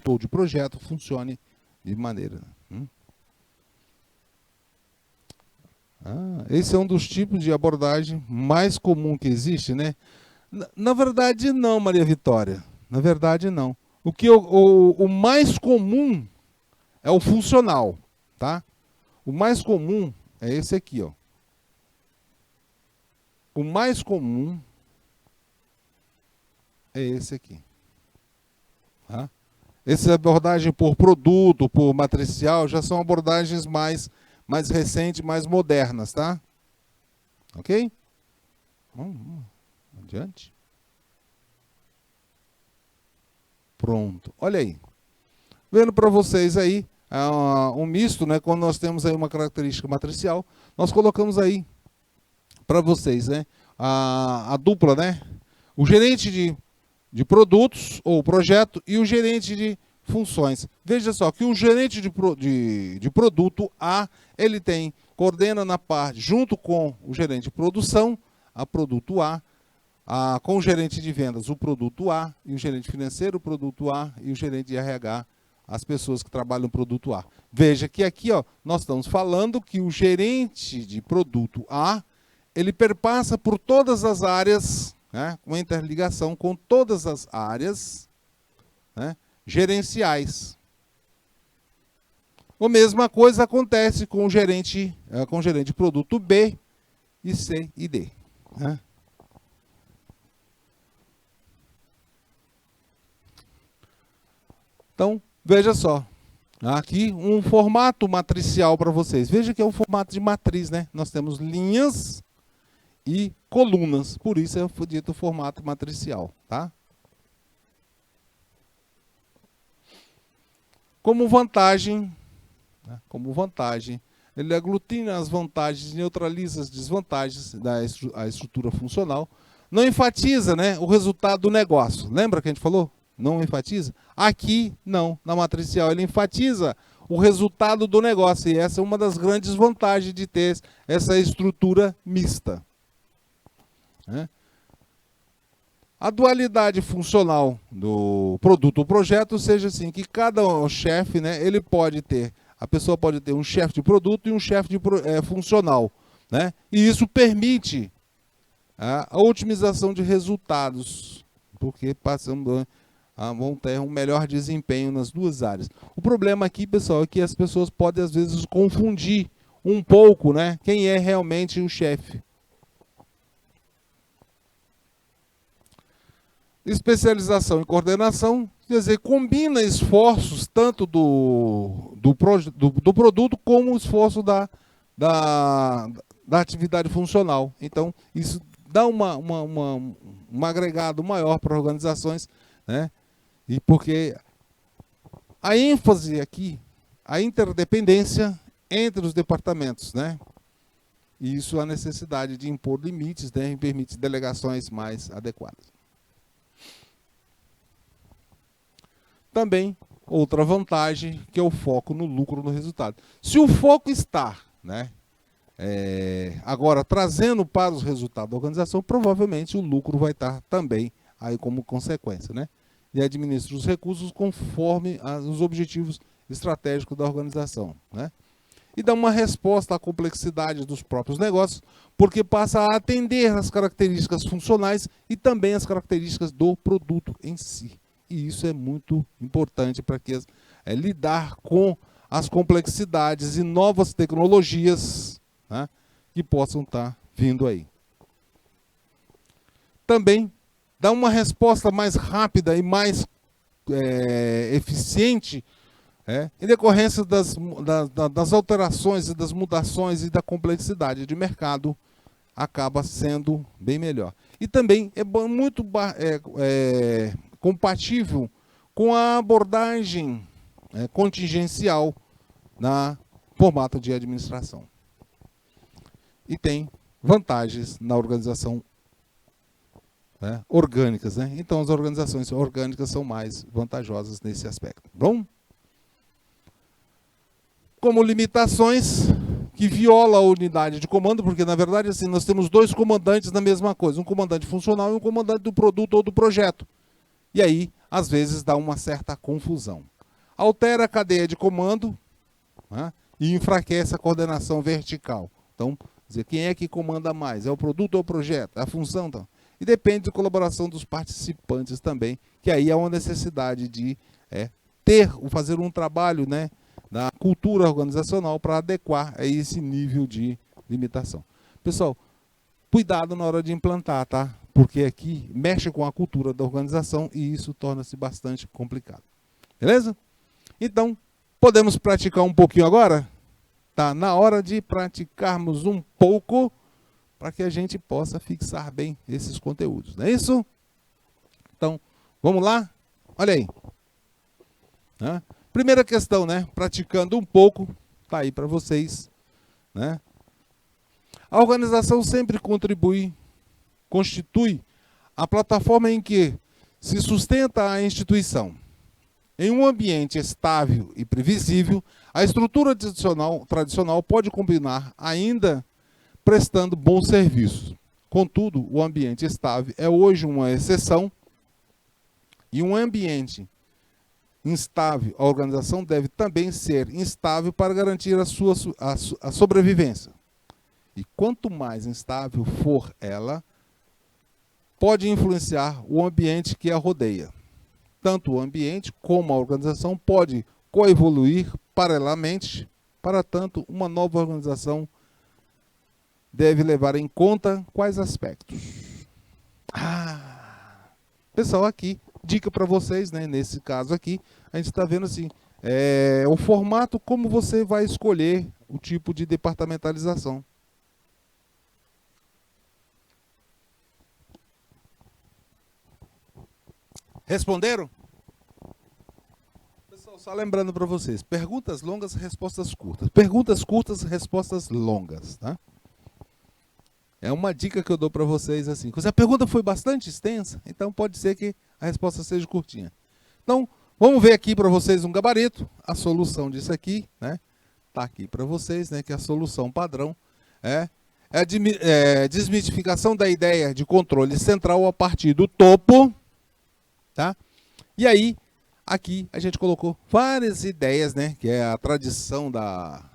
ou de projeto, funcione de maneira. Esse é um dos tipos de abordagem mais comum que existe, né? Na verdade, não, Maria Vitória. Na verdade, não. O mais comum é o funcional, tá? O mais comum é esse aqui, ó. O mais comum é esse aqui. Tá? Essa abordagem por produto, por matricial, já são abordagens mais recentes, mais modernas, tá? Ok? Vamos adiante. Pronto. Olha aí. Vendo para vocês aí, um misto, né? Quando nós temos aí uma característica matricial, nós colocamos aí para vocês, né? A dupla, né? O gerente de produtos ou projeto e o gerente de funções. Veja só que o gerente de produto A, ele coordena na parte, junto com o gerente de produção, a produto A, com o gerente de vendas, o produto A, e o gerente financeiro, o produto A, e o gerente de RH, as pessoas que trabalham no produto A. Veja que aqui, ó, nós estamos falando que o gerente de produto A, ele perpassa por todas as áreas, né, com interligação com todas as áreas, né, gerenciais. A mesma coisa acontece com o gerente de produto B, e C e D. Né? Então, veja só. Aqui um formato matricial para vocês. Veja que é um formato de matriz, né? Nós temos linhas e colunas. Por isso é dito formato matricial, tá? Como vantagem, ele aglutina as vantagens, neutraliza as desvantagens da estrutura funcional, não enfatiza, né, o resultado do negócio. Lembra que a gente falou? Não enfatiza? Aqui, não. Na matricial, ele enfatiza o resultado do negócio. E essa é uma das grandes vantagens de ter essa estrutura mista. Né? A dualidade funcional do produto ou projeto, seja assim, que cada chefe, né, a pessoa pode ter um chefe de produto e um chefe funcional. Né? E isso permite a otimização de resultados, porque vão ter um melhor desempenho nas duas áreas. O problema aqui, pessoal, é que as pessoas podem, às vezes, confundir um pouco, né, quem é realmente o chefe. Especialização e coordenação, quer dizer, combina esforços tanto do produto como o esforço da atividade funcional. Então, isso dá um agregado maior para organizações, né? E porque a ênfase aqui, a interdependência entre os departamentos, né? E isso a necessidade de impor limites, né? E permite delegações mais adequadas. Também, outra vantagem, que é o foco no lucro, no resultado. Se o foco está, né, agora trazendo para os resultados da organização, provavelmente o lucro vai estar também aí como consequência, né? E administra os recursos conforme os objetivos estratégicos da organização, né? E dá uma resposta à complexidade dos próprios negócios, porque passa a atender as características funcionais e também as características do produto em si. E isso é muito importante para lidar com as complexidades e novas tecnologias, né, que possam estar vindo aí. Também dá uma resposta mais rápida e mais eficiente em decorrência das alterações e das mudações e da complexidade de mercado, acaba sendo bem melhor. E também é muito compatível com a abordagem contingencial na formato de administração. E tem vantagens na organização orgânicas, né? Então as organizações orgânicas são mais vantajosas nesse aspecto. Bom? Como limitações, que viola a unidade de comando, porque na verdade assim, nós temos dois comandantes na mesma coisa, um comandante funcional e um comandante do produto ou do projeto. E aí, às vezes, dá uma certa confusão. Altera a cadeia de comando, né, e enfraquece a coordenação vertical. Então, dizer, quem é que comanda mais? É o produto ou o projeto? É a função? Então. E depende da colaboração dos participantes também, que aí há uma necessidade de fazer um trabalho, né, da cultura organizacional para adequar a esse nível de limitação. Pessoal, cuidado na hora de implantar, tá? Porque aqui mexe com a cultura da organização e isso torna-se bastante complicado. Beleza? Então, podemos praticar um pouquinho agora? Tá na hora de praticarmos um pouco para que a gente possa fixar bem esses conteúdos, não é isso? Então, vamos lá? Olha aí. Né? Primeira questão, né? Praticando um pouco, tá aí para vocês, né? A organização sempre constitui a plataforma em que se sustenta a instituição. Em um ambiente estável e previsível, a estrutura tradicional pode combinar ainda prestando bons serviços. Contudo, o ambiente estável é hoje uma exceção e um ambiente instável, a organização deve também ser instável para garantir a sobrevivência. E quanto mais instável for ela, pode influenciar o ambiente que a rodeia. Tanto o ambiente como a organização pode coevoluir paralelamente. Para tanto, uma nova organização deve levar em conta quais aspectos? Pessoal, aqui, dica para vocês, né? Nesse caso aqui, a gente está vendo assim, o formato, como você vai escolher o tipo de departamentalização. Responderam? Pessoal, só lembrando para vocês, perguntas longas, respostas curtas. Perguntas curtas, respostas longas, tá? É uma dica que eu dou para vocês assim. Se a pergunta foi bastante extensa, então pode ser que a resposta seja curtinha. Então, vamos ver aqui para vocês um gabarito. A solução disso aqui, né? Tá aqui para vocês, né? Que a solução padrão é a desmitificação da ideia de controle central a partir do topo, tá? E aí, aqui a gente colocou várias ideias, né? Que é a tradição da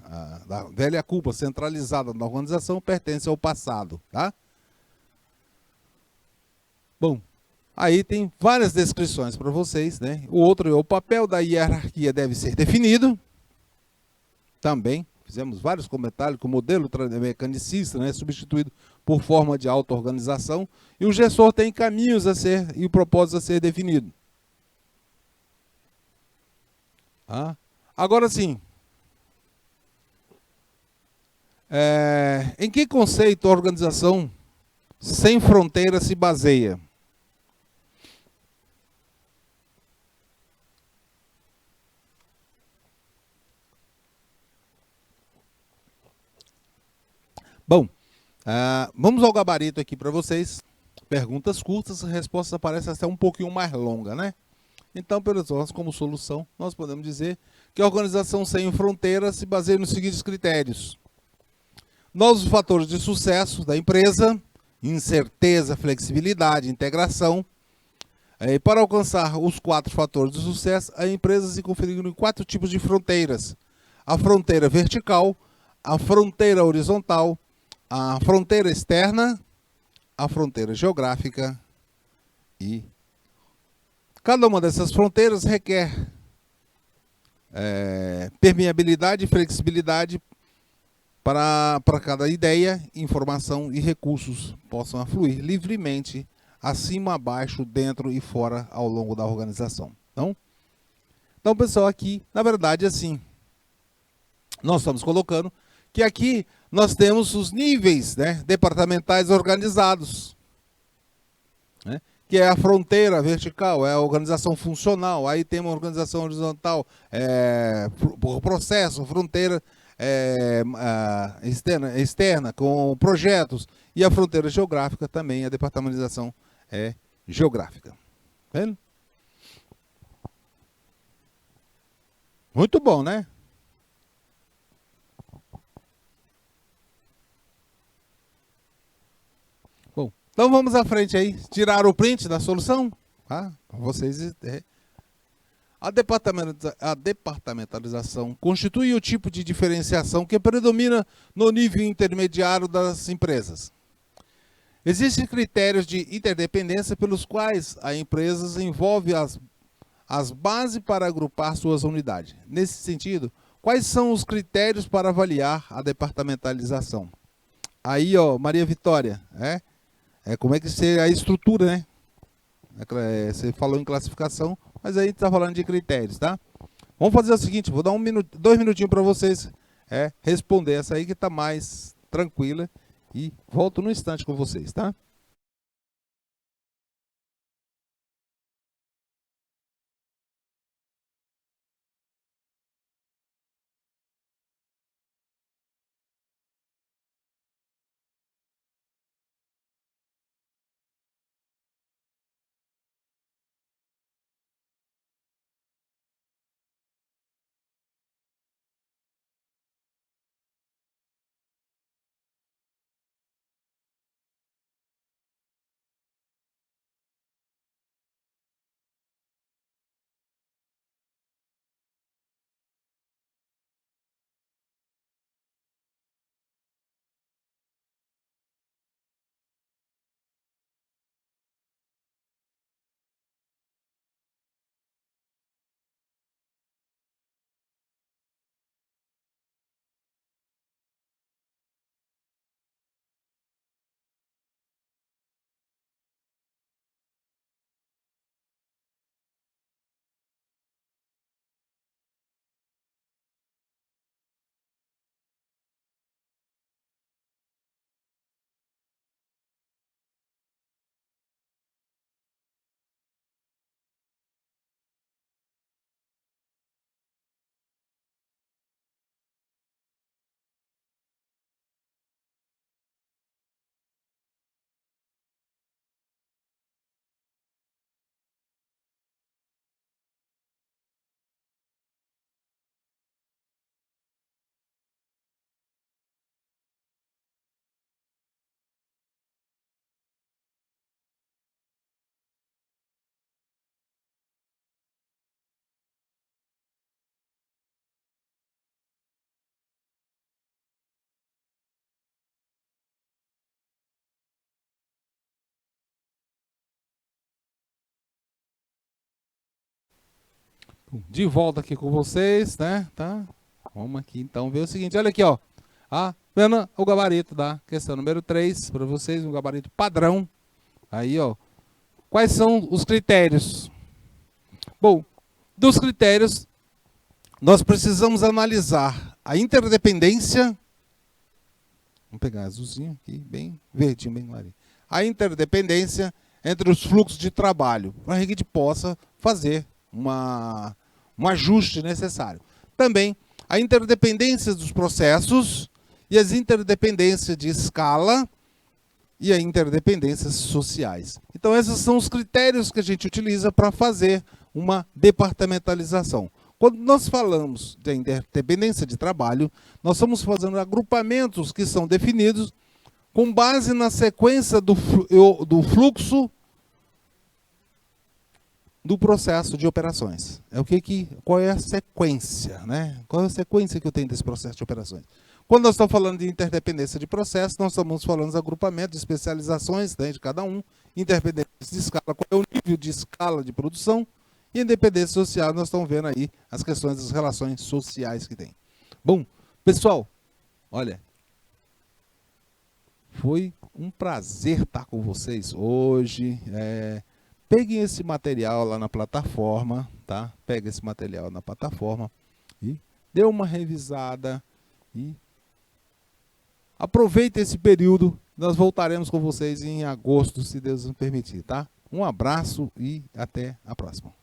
velha culpa centralizada na organização pertence ao passado, tá? Bom, aí tem várias descrições para vocês, né? O outro é o papel da hierarquia deve ser definido. Também fizemos vários comentários que o modelo mecanicista, né, é substituído por forma de auto-organização e o gestor tem caminhos a ser e o propósito a ser definido. Agora sim, em que conceito a organização sem fronteira se baseia? Bom, vamos ao gabarito aqui para vocês. Perguntas curtas, a resposta parece até um pouquinho mais longa, né? Então, nós, como solução, nós podemos dizer que a organização sem fronteiras se baseia nos seguintes critérios. Novos fatores de sucesso da empresa, incerteza, flexibilidade, integração. E para alcançar os 4 fatores de sucesso, a empresa se configura em 4 tipos de fronteiras. A fronteira vertical, a fronteira horizontal, a fronteira externa, a fronteira geográfica e cada uma dessas fronteiras requer permeabilidade e flexibilidade para cada ideia, informação e recursos possam afluir livremente acima, abaixo, dentro e fora ao longo da organização. Então pessoal, aqui, na verdade, assim, nós estamos colocando que aqui nós temos os níveis, né, departamentais organizados, né, que é a fronteira vertical, é a organização funcional, aí tem uma organização horizontal, por processo, fronteira externa, com projetos, e a fronteira geográfica também, a departamentalização é geográfica. Vendo? Muito bom, né? Então vamos à frente aí. Tirar o print da solução? Tá? Para vocês. A departamentalização constitui o tipo de diferenciação que predomina no nível intermediário das empresas. Existem critérios de interdependência pelos quais a empresa envolve as bases para agrupar suas unidades. Nesse sentido, quais são os critérios para avaliar a departamentalização? Aí, ó, Maria Vitória, como é que seria a estrutura, né? Você falou em classificação, mas aí a gente está falando de critérios, tá? Vamos fazer o seguinte, vou dar 2 minutinhos para vocês responder essa aí que está mais tranquila e volto no instante com vocês, tá? De volta aqui com vocês, né? Tá? Vamos aqui então ver o seguinte, olha aqui, ó. Vendo o gabarito da questão número 3 para vocês, um gabarito padrão. Aí, ó. Quais são os critérios? Bom, dos critérios, nós precisamos analisar a interdependência. Vamos pegar azulzinho aqui, bem verdinho, bem clarinho. A interdependência entre os fluxos de trabalho, para que a gente possa fazer um ajuste necessário. Também a interdependência dos processos e as interdependências de escala e as interdependências sociais. Então, esses são os critérios que a gente utiliza para fazer uma departamentalização. Quando nós falamos de interdependência de trabalho, nós estamos fazendo agrupamentos que são definidos com base na sequência do fluxo do processo de operações. Qual é a sequência, né? Qual é a sequência que eu tenho desse processo de operações? Quando nós estamos falando de interdependência de processo, nós estamos falando de agrupamento, de especializações, né, de cada um, interdependência de escala, qual é o nível de escala de produção, e independência social, nós estamos vendo aí as questões das relações sociais que tem. Bom, pessoal, olha, foi um prazer estar com vocês hoje. Peguem esse material lá na plataforma, tá? Pega esse material na plataforma e dê uma revisada e aproveite esse período. Nós voltaremos com vocês em agosto, se Deus nos permitir, tá? Um abraço e até a próxima.